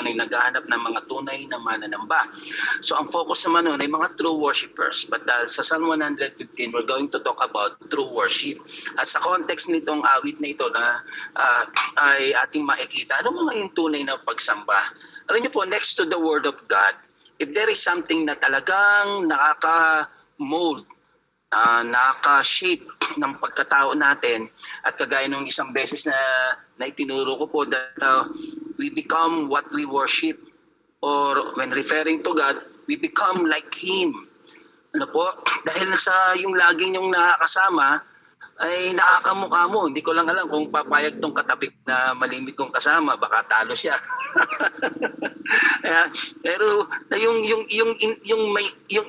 ay naghahanap ng mga tunay na mananamba. So ang focus naman nun ay mga true worshipers. But sa Psalm 115, we're going to talk about true worship. At sa context nitong awit na ito na ay ating makikita, ano mga yung tunay na pagsamba? Alam niyo po, next to the Word of God, if there is something na talagang nakaka-mold, nakaka-shape ng pagkatao natin, at kagaya nung isang beses na itinuro ko po that we become what we worship, or when referring to God, we become like Him. Ano po? Dahil sa yung laging yung nakakasama, ay nakakamukha mo. Hindi ko lang alam kung papayag tong katabi na malimit kong kasama, baka talo siya. Pero yung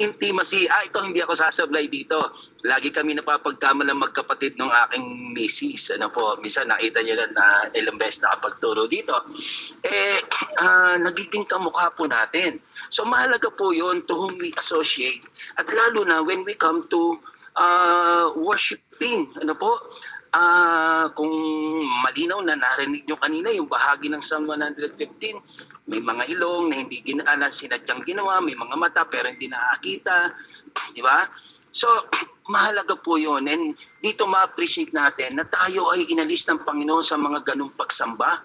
intimacy, ito hindi ako sasablay dito. Lagi kami napapagkamalang magkapatid ng aking misis. Ano po, minsan nakita niyo lang na ilang beses nakapagturo dito. Nagiging kamukha po natin. So mahalaga po yun to whom we associate. At lalo na when we come to worshiping, ano po, kung malinaw na narinig nyo kanina yung bahagi ng Psalm 115, may mga ilong na hindi sinadyang ginawa, may mga mata pero hindi nakakita, di ba? So, mahalaga po yun. And dito ma-appreciate natin na tayo ay inalis ng Panginoon sa mga ganung pagsamba.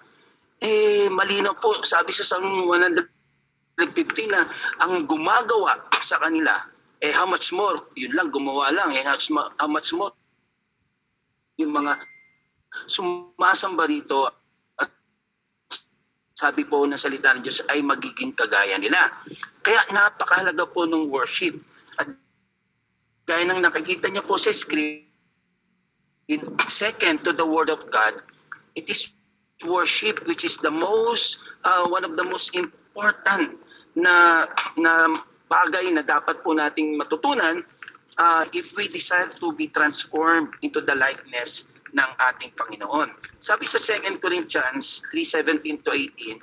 Malinaw po, sabi sa Psalm 115 na ang gumagawa sa kanila, how much more? Yun lang, gumawa lang. How much more? Yung mga sumasamba rito, at sabi po ng salita ng Diyos ay magiging kagaya nila. Kaya napakahalaga po ng worship. At gaya ng nakikita niyo po sa screen, second to the Word of God, it is worship which is the most, one of the most important na bagay na dapat po nating matutunan if we desire to be transformed into the likeness ng ating Panginoon. Sabi sa 2 Corinthians 3:17 to 18,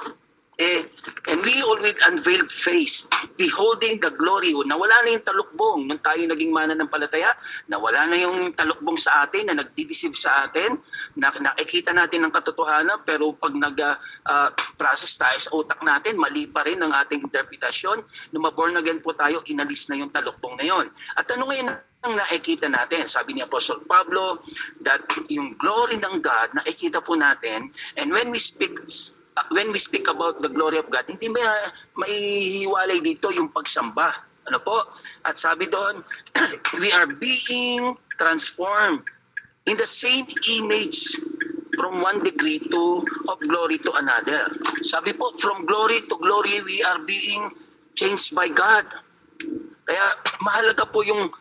and we all with unveiled face, beholding the glory, nawala na yung talukbong nung tayo naging mananampalataya, nawala na yung talukbong sa atin na nagdideceive sa atin, nakikita natin ang katotohanan, pero pag nag-process tayo sa utak natin, mali pa rin ang ating interpretasyon. Nung ma-born again po tayo, inalis na yung talukbong na yon. At ano ngayon ang nakikita natin? Sabi ni Apostol Pablo, that yung glory ng God, nakikita po natin, and when we speak about the glory of God, hindi may hiwalay dito yung pagsamba. Ano po? At sabi doon, we are being transformed in the same image from one degree of glory to another. Sabi po, from glory to glory, we are being changed by God. Kaya mahalaga po yung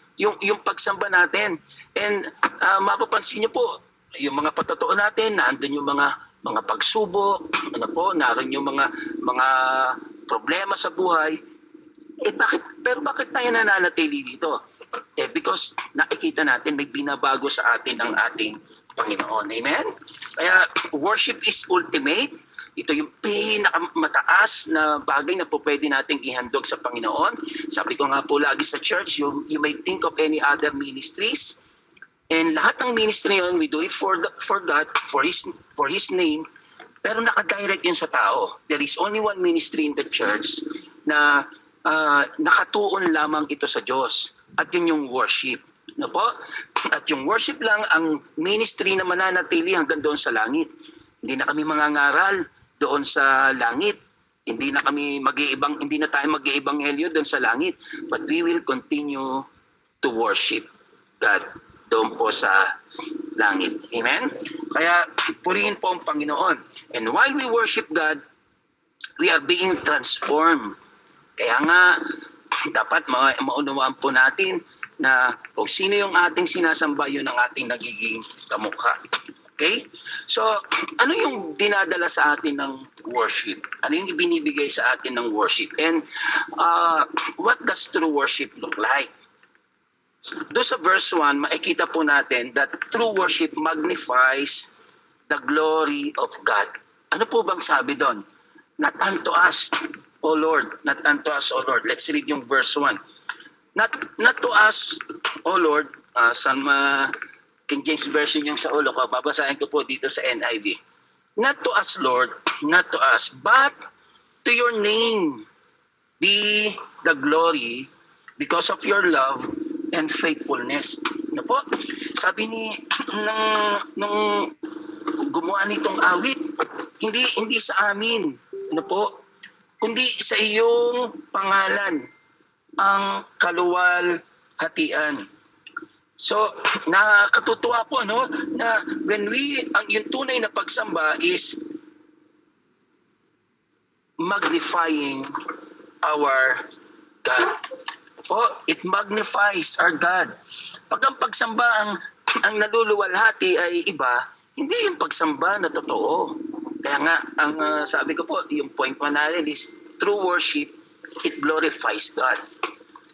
pagsamba natin. And mapapansin niyo po, yung mga patotoo natin, naandun yung mga pagsubok, ano po, naroon yung mga problema sa buhay. Bakit tayo nananatili dito? Because nakikita natin may binabago sa atin ang ating Panginoon. Amen? Kaya worship is ultimate. Ito yung pinakamataas na bagay na po pwede nating ihandog sa Panginoon. Sabi ko nga po lagi sa church, you may think of any other ministries. And lahat ng ministry yun, we do it for God, for His name, pero nakadirect yun sa tao. There is only one ministry in the church na nakatuon lamang ito sa Diyos, at yun yung worship. No po? At yung worship lang ang ministry na mananatili hanggang doon sa langit. Hindi na kami mangangaral doon sa langit. Hindi na tayo mag-iebanghelyo doon sa langit. But we will continue to worship God doon po sa langit. Amen? Kaya purihin po ang Panginoon. And while we worship God, we are being transformed. Kaya nga, dapat maunawaan po natin na kung sino yung ating sinasamba, yun ang ating nagiging kamukha. Okay? So, ano yung dinadala sa atin ng worship? Ano yung ibinibigay sa atin ng worship? And what does true worship look like? Doon sa verse 1, makikita po natin that true worship magnifies the glory of God. Ano po bang sabi doon? Not unto us, O Lord. Not unto us, O Lord. Let's read yung verse 1. Not to us, O Lord. King James Version yung sa ulo ko. Babasahin ko po dito sa NIV. Not to us, Lord. Not to us. But to your name be the glory because of your love and faithfulness. Ano po? Sabi nung gumawa nitong awit, hindi sa amin, ano po, kundi sa iyong pangalan ang kaluwalhatian. So, nakakatutuwa po na when yung tunay na pagsamba is magnifying our God. Po, it magnifies our God. Pag ang pagsamba ang naluluwalhati ay iba, hindi yung pagsamba na totoo. Kaya nga, ang sabi ko po, yung point man natin is true worship, it glorifies God.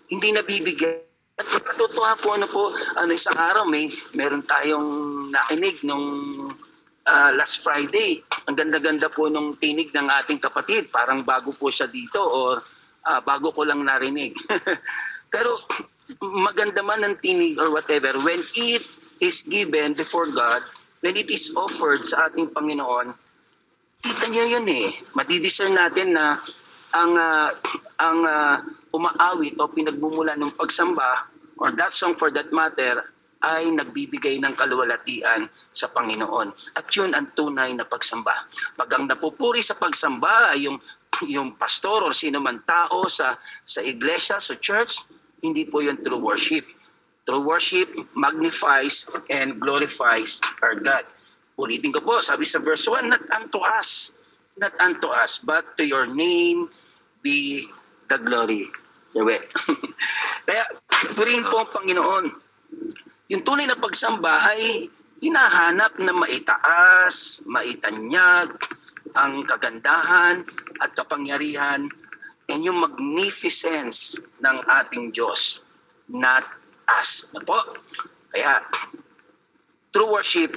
Hindi nabibigyan. At totoo po, isang araw meron tayong nakinig nung last Friday. Ang ganda-ganda po nung tinig ng ating kapatid. Parang bago po siya dito or bago ko lang narinig. Pero maganda man ang tinig or whatever, when it is given before God, when it is offered sa ating Panginoon, kita niyo yun eh. Madidiscern natin na ang umaawit o pinagmumula ng pagsamba or that song for that matter ay nagbibigay ng kaluwalhatian sa Panginoon. At yun ang tunay na pagsamba. Pag ang napupuri sa pagsamba ay yung pastor o sino man tao sa iglesia, sa church, hindi po yun true worship. True worship magnifies and glorifies our God. Ulitin ko po, sabi sa verse 1, not unto us, but to your name be the glory. Kaya, purihin po ang Panginoon. Yung tunay na pagsamba ay hinahanap na maitaas, maitanyag, ang kagandahan at kapangyarihan and yung magnificence ng ating Diyos, not us. Na po? Kaya, true worship,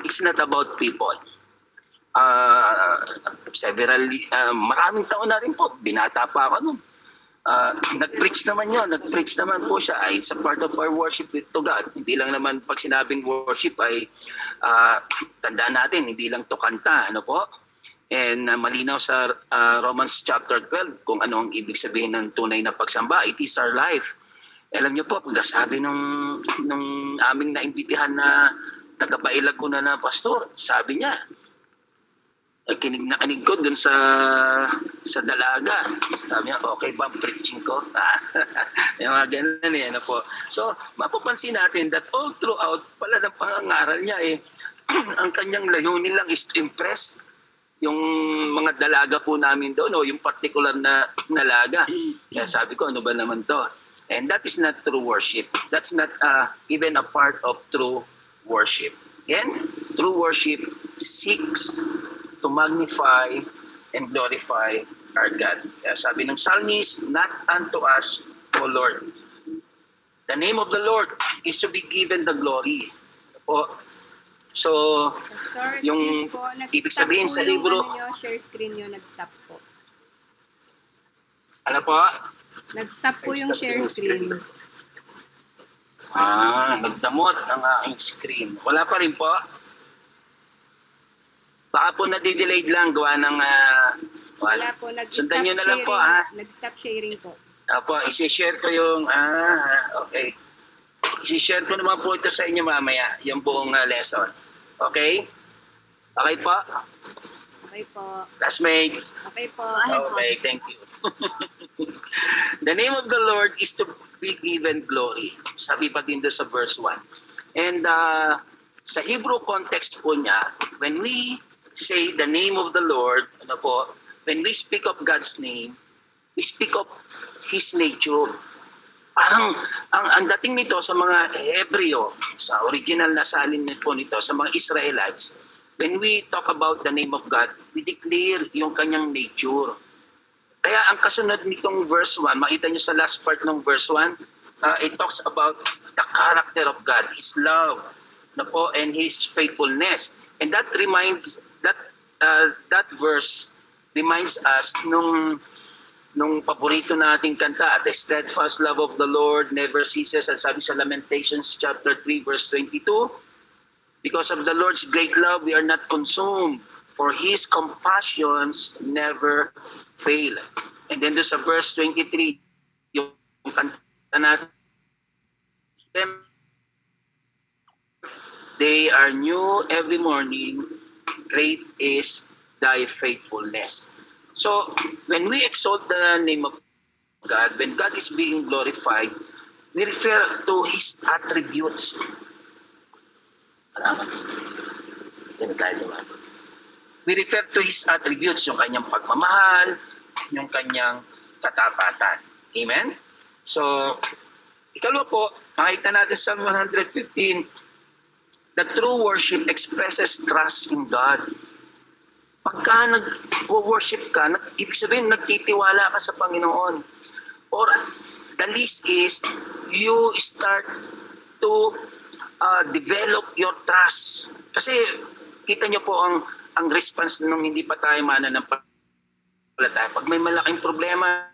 it's not about people. Maraming taon na rin po, binata pa ako nun. Nag-preach naman po siya. It's a part of our worship to God. Hindi lang naman pag sinabing worship ay tandaan natin, hindi lang to kanta, ano po? And malinaw sa Romans chapter 12 kung ano ang ibig sabihin ng tunay na pagsamba. It is our life. Alam niyo po, pagkasabi nung aming naimbitihan na taga-Bailag ko na pastor, sabi niya, kinig ko dun sa dalaga. Sabi niya, okay ba ang preaching ko? Yung mga ganun eh. Ano po. So, mapapansin natin that all throughout pala ng pangangaral niya ang kanyang layunin lang is to impress yung mga dalaga po namin doon o yung particular na dalaga. Kaya sabi ko, ano ba naman to? And that is not true worship. That's not even a part of true worship. Again, true worship seeks to magnify and glorify our God. Kaya sabi ng psalmist, not unto us, O Lord. The name of the Lord is to be given the glory. Po. So, Pastor, yung po, ibig sabihin sa libro, share screen nyo, nag-stop po. Ano po? Nag-stop po yung share screen. Nagdamot ang aking screen. Wala pa rin po? Baka po nadidelayed lang gawa ng wala po, sundan nyo na lang po Nag-stop sharing po. Opo, isi-share ko yung okay. Isi-share ko naman po ito sa inyo mamaya, yung buong lesson. Okay? Okay po? Okay po. Classmates? Okay po. Okay, thank you. The name of the Lord is to be given glory. Sabi pa din doon sa verse 1. And sa Hebrew context po niya, when we say the name of the Lord, when we speak of God's name, we speak of His nature. Parang ang dating nito sa mga Hebreo, sa original na salin po nito, sa mga Israelites, when we talk about the name of God, we declare yung kanyang nature. Kaya ang kasunod nitong verse 1, makita nyo sa last part ng verse 1, it talks about the character of God, His love, and His faithfulness. And that reminds that verse reminds us nung paborito nating kanta, the steadfast love of the Lord never ceases, at sabi sa Lamentations chapter 3 verse 22, because of the Lord's great love we are not consumed, for His compassions never fail. And then doon sa verse 23, yung kanta natin, they are new every morning, great is thy faithfulness. So, when we exalt the name of God, when God is being glorified, we refer to His attributes. Alaman. Yan tayo naman. We refer to His attributes, yung kanyang pagmamahal, yung kanyang katapatan. Amen? So, ikalawa po, makita natin sa 115, the true worship expresses trust in God. Pagka nag-worship ka, ibig sabihin nagtitiwala ka sa Panginoon. Or the least is, you start to develop your trust. Kasi kita nyo po ang response nung hindi pa tayo mananampalataya. Pag may malaking problema,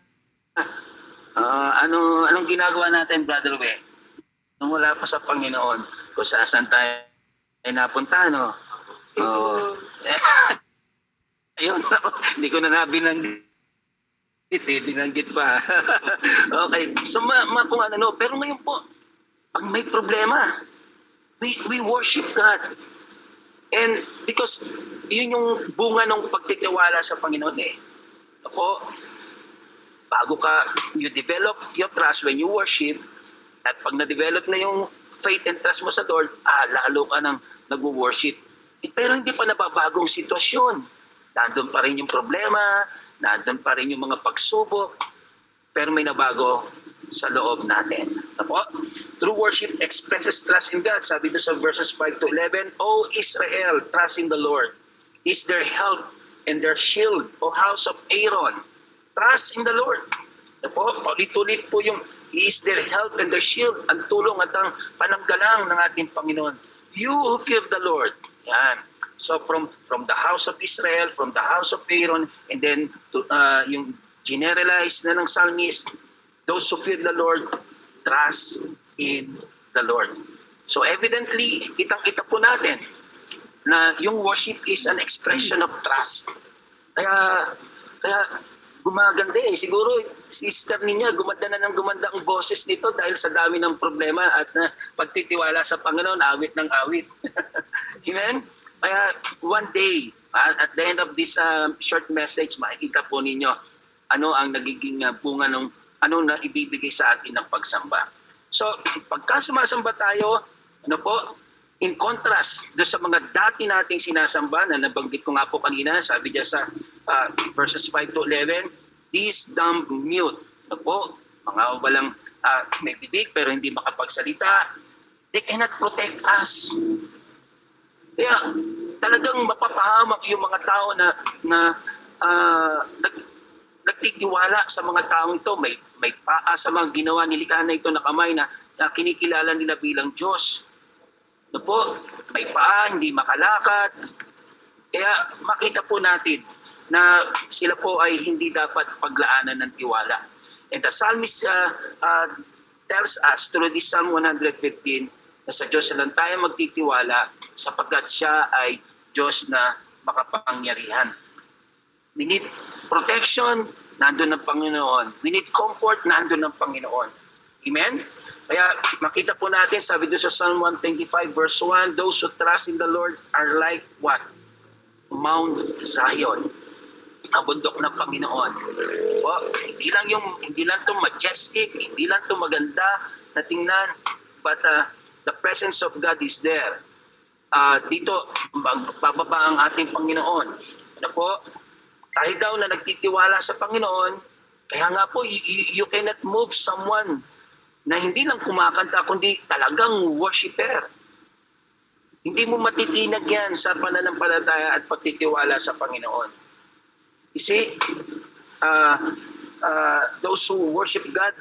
anong ginagawa natin, Brother We? Nung wala pa sa Panginoon, kung saan tayo napunta, no? Ayun, hindi ko na binanggit. Binanggit pa. Okay. So, kung ano, pero ngayon po, pag may problema, we worship God. And because yun yung bunga ng pagtitiwala sa Panginoon eh. Ako, you develop your trust when you worship, at pag na-develop na yung faith and trust mo sa Lord, lalo ka nang nag-worship. Pero hindi pa nababagong sitwasyon. Nandun pa rin yung problema, nandun pa rin yung mga pagsubok, pero may nabago sa loob natin. Apo? True worship expresses trust in God. Sabi ito sa verses 5 to 11, O Israel, trust in the Lord. Is their help and their shield, O house of Aaron. Trust in the Lord. Apo? Paulit-ulit po yung He is their help and their shield, ang tulong at ang pananggalang ng ating Panginoon. You who fear the Lord. Yan. So from the house of Israel, from the house of Aaron, and then to, yung generalized na ng psalmist, those who fear the Lord, trust in the Lord. So evidently, kitang-kita po natin na yung worship is an expression of trust. Kaya gumaganda eh. Siguro, sister niya, gumanda na ng gumanda ang boses nito dahil sa dami ng problema at pagtitiwala sa Panginoon, awit ng awit. Amen? Kaya one day, at the end of this short message, makikita po ninyo ano ang nagiging bunga ng ano na ibibigay sa atin ng pagsamba. So, pagka sumasamba tayo, ano po, in contrast do sa mga dati nating sinasamba na nabanggit ko nga po kanina, sabi diya sa verses 5 to 11, these dumb mute, ano po, mga walang may bibig pero hindi makapagsalita, they cannot protect us. Kaya talagang mapapahamak yung mga tao na nagtitiwala sa mga taong ito. May paa sa mga ginawa nilikha na ito na kamay na kinikilala nila bilang Diyos. No po, may paa, hindi makalakad. Kaya makita po natin na sila po ay hindi dapat paglaanan ng tiwala. And the psalmist tells us through this Psalm 115 na sa Diyos lang tayo magtitiwala sapagkat siya ay Diyos na makapangyarihan. We need protection, nandun ang Panginoon. We need comfort, nandun ang Panginoon. Amen? Kaya makita po natin, sabi doon sa Psalm 125 verse 1, those who trust in the Lord are like what? Mount Zion. Ang bundok ng Panginoon. O, hindi lang to majestic, hindi lang to maganda na tingnan, but the presence of God is there. Dito, magbababa ang ating Panginoon. Ano po? Tayo daw na nagtitiwala sa Panginoon, kaya nga po, you cannot move someone na hindi lang kumakanta, kundi talagang worshiper. Hindi mo matitinag yan sa pananampalataya at pagtitiwala sa Panginoon. You see, those who worship God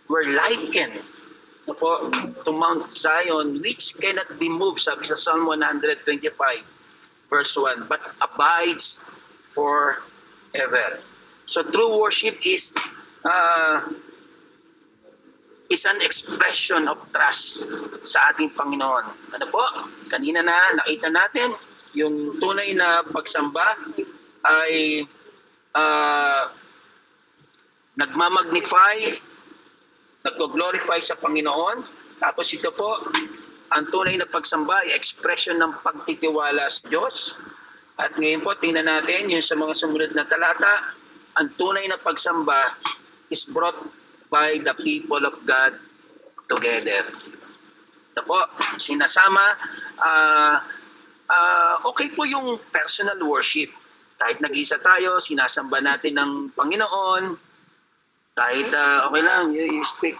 were likened to Mount Zion, which cannot be moved, sabi sa Psalm 125, verse 1, but abides forever. So true worship is an expression of trust sa ating Panginoon. Ano po? Kanina na nakita natin, yung tunay na pagsamba ay uh, nagmamagnify, nagko-glorify sa Panginoon. Tapos ito po, ang tunay na pagsamba ay expression ng pagtitiwala sa Diyos. At ngayon po, tingnan natin yung sa mga sumunod na talata, ang tunay na pagsamba is brought by the people of God together. Ito po, sinasama, okay po yung personal worship. Kahit nag-isa tayo, sinasamba natin ng Panginoon, kahit okay lang, you speak,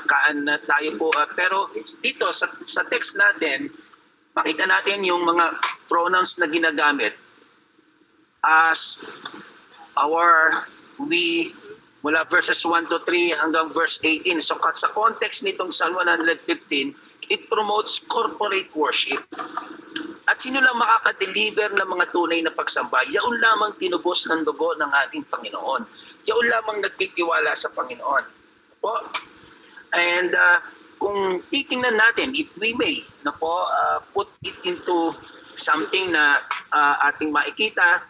kaan na tayo po. Pero dito, sa text natin, makita natin yung mga pronouns na ginagamit as our, we, mula verses 1 to 3 hanggang verse 18. So sa context nitong Psalm 115, it promotes corporate worship. At sino lang makaka-deliver ng mga tunay na pagsamba? Yaon lamang tinubos ng dugo ng ating Panginoon. Yaon lamang nagtitiwala sa Panginoon. Po? And kung titingnan natin, if we may, put it into something na ating makikita,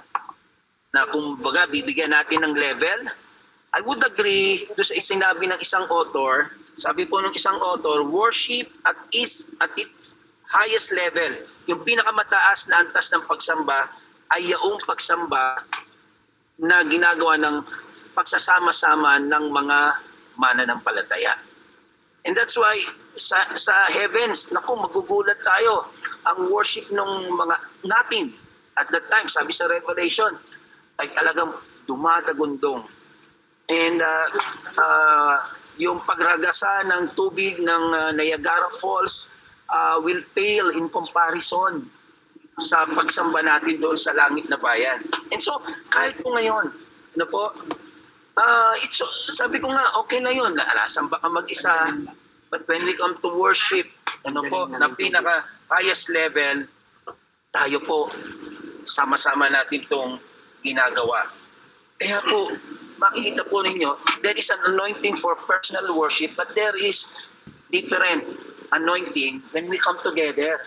na kung baga bibigyan natin ng level, I would agree doon sa sinabi ng isang author. Sabi po ng isang author, worship at its highest level, yung pinakamataas na antas ng pagsamba ay yung pagsamba na ginagawa ng pagsasama-sama ng mga mananampalataya. And that's why sa heavens, naku, magugulat tayo. Ang worship ng mga natin at that time, sabi sa Revelation, ay talagang dumadagundong. And yung pagragasa ng tubig ng Niagara Falls will pale in comparison sa pagsamba natin doon sa langit na bayan. And so, kahit po ngayon, sabi ko nga, okay na yun, nasamba ka mag-isa, but when we come to worship, na pinaka-highest level, tayo po, sama-sama natin itong ginagawa. Kaya po, makikita po ninyo, there is an anointing for personal worship, but there is different anointing when we come together.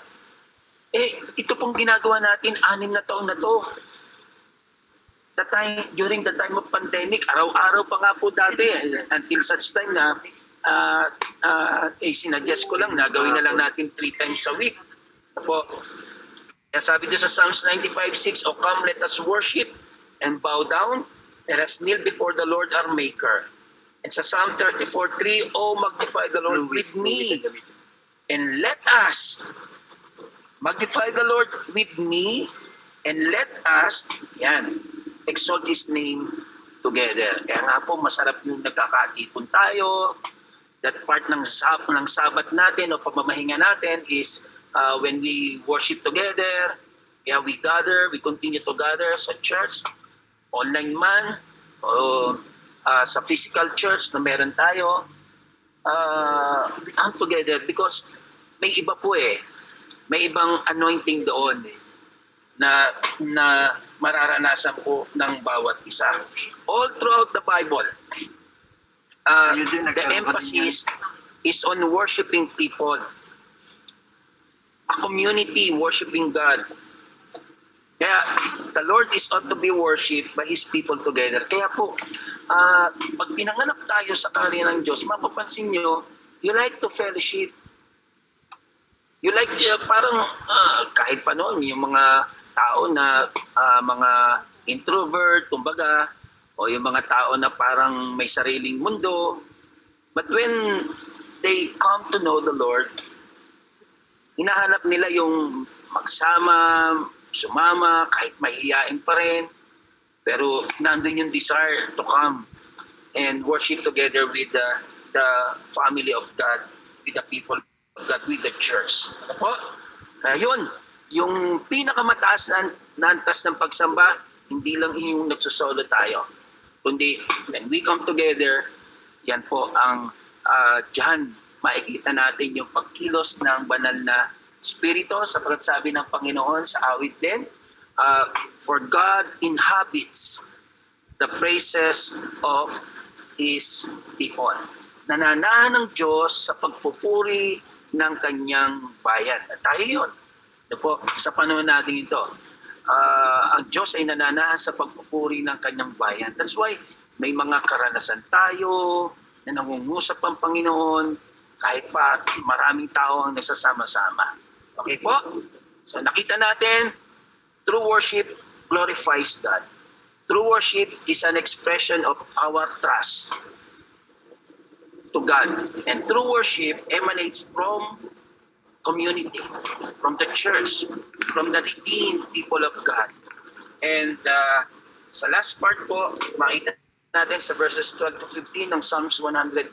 Ito pong ginagawa natin 6 na taon na to. During the time of pandemic, araw-araw pa nga po dati, until such time na sinadjust ko lang, nagawin na lang natin 3 times a week. Po. Kaya sabi doon sa Psalms 95:6, "O come, let us worship and bow down. Let us kneel before the Lord our Maker." And sa Psalm 34:3, "O magnify the Lord with me, and let us magnify the Lord with me, and let us," yan, "exalt His name together." Kaya nga po, masarap yung nagkakatipon tayo. That part ng Sabat natin o pamamahinga natin is when we worship together. Kaya we gather, we continue to gather sa church, online man, o sa physical church na meron tayo. We come together because may iba po may ibang anointing doon na mararanasan po ng bawat isa. All throughout the Bible, the emphasis is on worshiping people. A community worshiping God. Kaya the Lord is ought to be worshipped by His people together. Kaya po, pag pinanganak tayo sa kaharian ng Diyos, mapapansin nyo, you like to fellowship. You like, parang kahit pa noon, yung mga tao na mga introvert, kumbaga, o yung mga tao na parang may sariling mundo. But when they come to know the Lord, hinahanap nila yung magsama, sumama, kahit mahihiyain pa rin. Pero nandun yung desire to come and worship together with the family of God, with the people of God, with the church. Kaya yun, yung pinakamataas na antas ng pagsamba, hindi lang yung nagsusolo tayo. Kundi when we come together, yan po ang dyan makikita natin yung pagkilos ng banal na Espiritu, sapagkat sabi ng Panginoon sa awit din, "For God inhabits the praises of His people." Nananahan ng Diyos sa pagpupuri ng kanyang bayan. At tayo yun. Ito po, sa panahon natin ito. ang Diyos ay nananahan sa pagpupuri ng kanyang bayan. That's why may mga karanasan tayo na nangungusap ang Panginoon kahit pa maraming tao ang nagsasama-sama. Okay po? So nakita natin, true worship glorifies God. True worship is an expression of our trust to God. And true worship emanates from community, from the church, from the redeemed people of God. And sa last part po, makita natin sa verses 12 to 15 ng Psalms 115,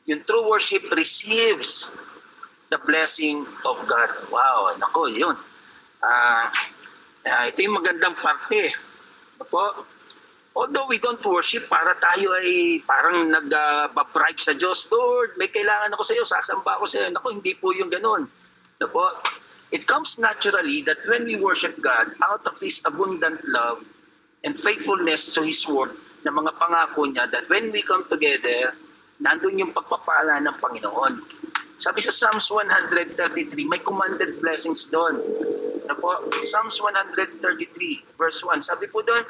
yung true worship receives the blessing of God. Wow, nako, yun. Ito yung magandang parte. Ako, although we don't worship, para tayo ay parang nag-bribe sa Diyos. Lord, may kailangan ako sa iyo, sasamba ako sa iyo. Naku, hindi po yung ganun. Naku, it comes naturally that when we worship God, out of His abundant love and faithfulness to His word, na mga pangako niya, that when we come together, nandun yung pagpapala ng Panginoon. Sabi sa Psalms 133, may commanded blessings doon. Naku, Psalms 133, verse 1, sabi po doon,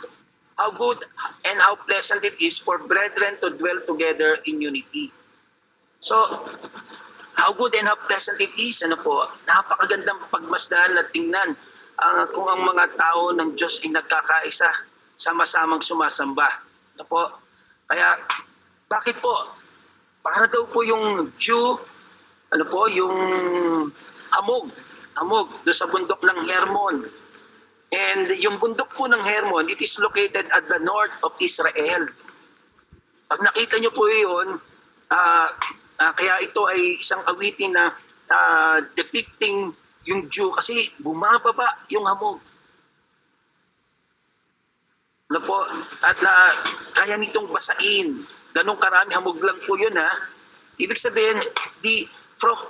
how good and how pleasant it is for brethren to dwell together in unity. So, how good and how pleasant it is, napakagandang pagmasdan at tingnan kung ang mga tao ng Diyos ay nagkakaisa, sama-samang sumasamba. Kaya, bakit po? Para daw po yung dew, yung hamog doon sa bundok ng Hermon. And yung bundok po ng Hermon, it is located at the north of Israel. Pag nakita nyo po yun, kaya ito ay isang awitin na depicting yung dew kasi bumababa yung hamog. At kaya nitong basain. Ganong karami, hamog lang po yun ha. Ibig sabihin,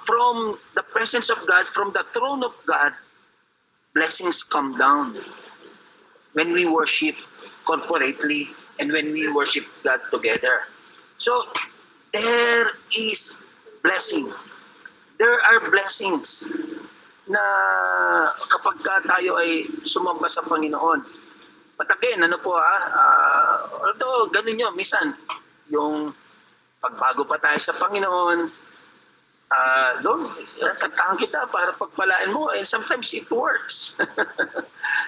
from the presence of God, from the throne of God, blessings come down when we worship corporately and when we worship God together. So, there is blessing. There are blessings na kapag tayo ay sumamba sa Panginoon. But again, although ganun yun, minsan, yung pagbago pa tayo sa Panginoon, Lord, kantahan kita para pagpalaan mo. And sometimes it works.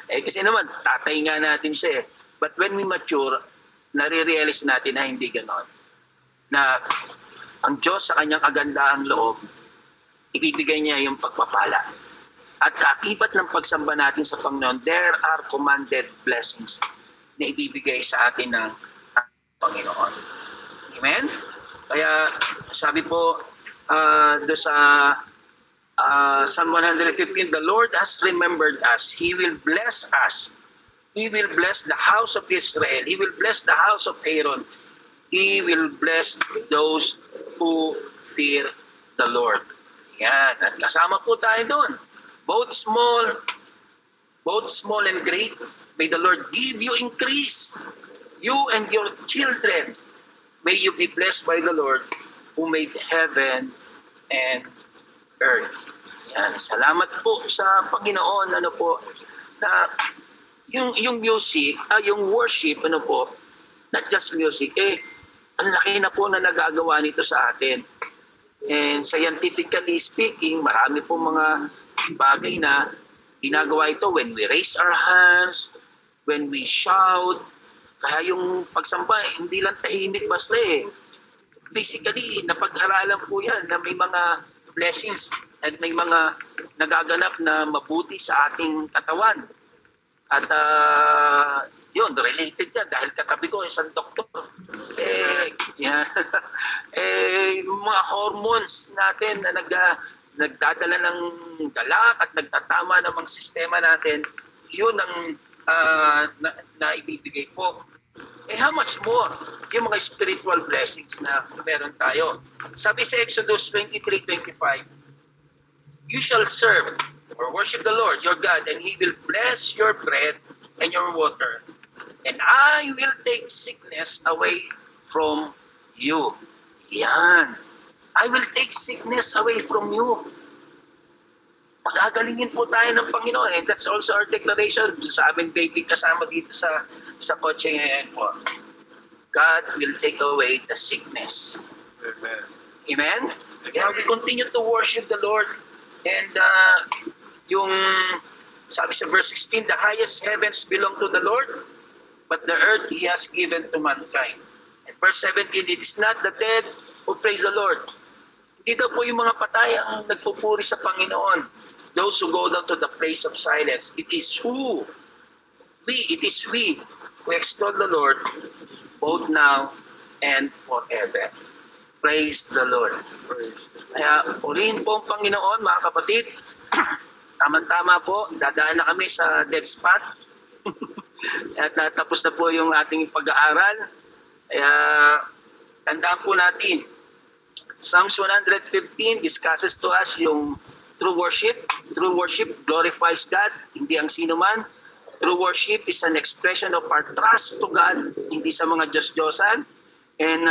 Kasi naman, tatay nga natin siya eh. But when we mature, nare-realize natin na hindi ganon. Na ang Diyos sa kanyang kagandaang loob, ibibigay niya yung pagpapala. At kakibat ng pagsamba natin sa Panginoon, there are commanded blessings na ibibigay sa atin ng Panginoon. Amen? Kaya sabi po, do sa Psalm 115, the Lord has remembered us. He will bless us. He will bless the house of Israel. He will bless the house of Aaron. He will bless those who fear the Lord. Yan. At kasama po tayo doon. Both small and great. May the Lord give you increase. You and your children. May you be blessed by the Lord who made heaven and earth. Yan. Salamat po sa Panginoon, na yung music, yung worship, not just music, ang laki na po na nagagawa nito sa atin. And scientifically speaking, marami po mga bagay na ginagawa ito when we raise our hands, when we shout. Kaya yung pagsamba, hindi lang tahimik basta Physically, napag-aralan po yan na may mga blessings at may mga nagaganap na mabuti sa ating katawan. At yun, related yan dahil katabi ko isang doktor. Mga hormones natin na nagdadala ng galak at nagtatama ng mga sistema natin, yun ang na ibibigay po. How much more yung mga spiritual blessings na meron tayo. Sabi sa Exodus 23:25, you shall serve or worship the Lord your God, and He will bless your bread and your water, and I will take sickness away from you. Yan. I will take sickness away from you. pagagalingin po tayo ng Panginoon. And that's also our declaration sa aming baby kasama dito sa kotse ngayon po. God will take away the sickness. Amen. Amen? Kaya we continue to worship the Lord. And yung sabi sa verse 16, the highest heavens belong to the Lord, but the earth He has given to mankind. And verse 17, it is not the dead who praise the Lord. Hindi daw po yung mga patay ang nagpupuri sa Panginoon. Those who go down to the place of silence. It is we who extol the Lord both now and forever. Praise the Lord. Kaya purihin po ang Panginoon, mga kapatid. Tama-tama po, dadaan na kami sa dead spot. At tapos na po yung ating pag-aaral. Kaya tandaan po natin, Psalms 115 discusses to us yung true worship. True worship glorifies God, hindi ang sino man. True worship is an expression of our trust to God, hindi sa mga Diyos-Diyosan. And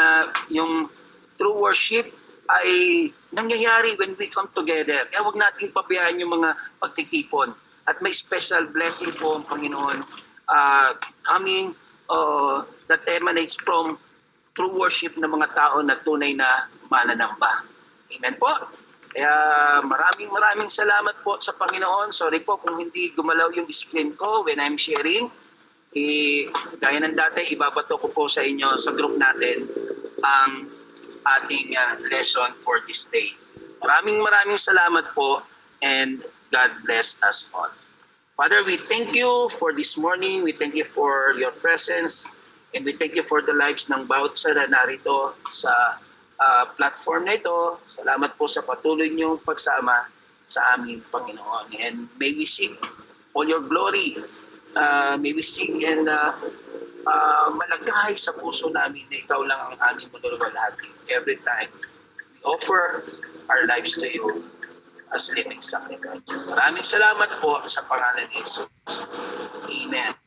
yung true worship ay nangyayari when we come together. Kaya huwag nating pabayaan yung mga pagtitipon. At may special blessing po ang Panginoon coming that emanates from true worship ng mga tao na tunay na mananamba. Amen po. Kaya maraming salamat po sa Panginoon. Sorry po kung hindi gumalaw yung screen ko when I'm sharing. Gaya ng dati, ibabato ko po sa inyo sa group natin ang ating lesson for this day. Maraming salamat po, and God bless us all. Father, we thank you for this morning. We thank you for your presence, and we thank you for the lives ng bawat isa na narito sa platform na ito. Salamat po sa patuloy niyong pagsama sa aming Panginoon. And may we seek all your glory. May we seek and malagay sa puso namin na ikaw lang ang aming manulwalhati. Every time we offer our lives to you as living sacrifice. Maraming salamat po sa pangalan ni Jesus. Amen.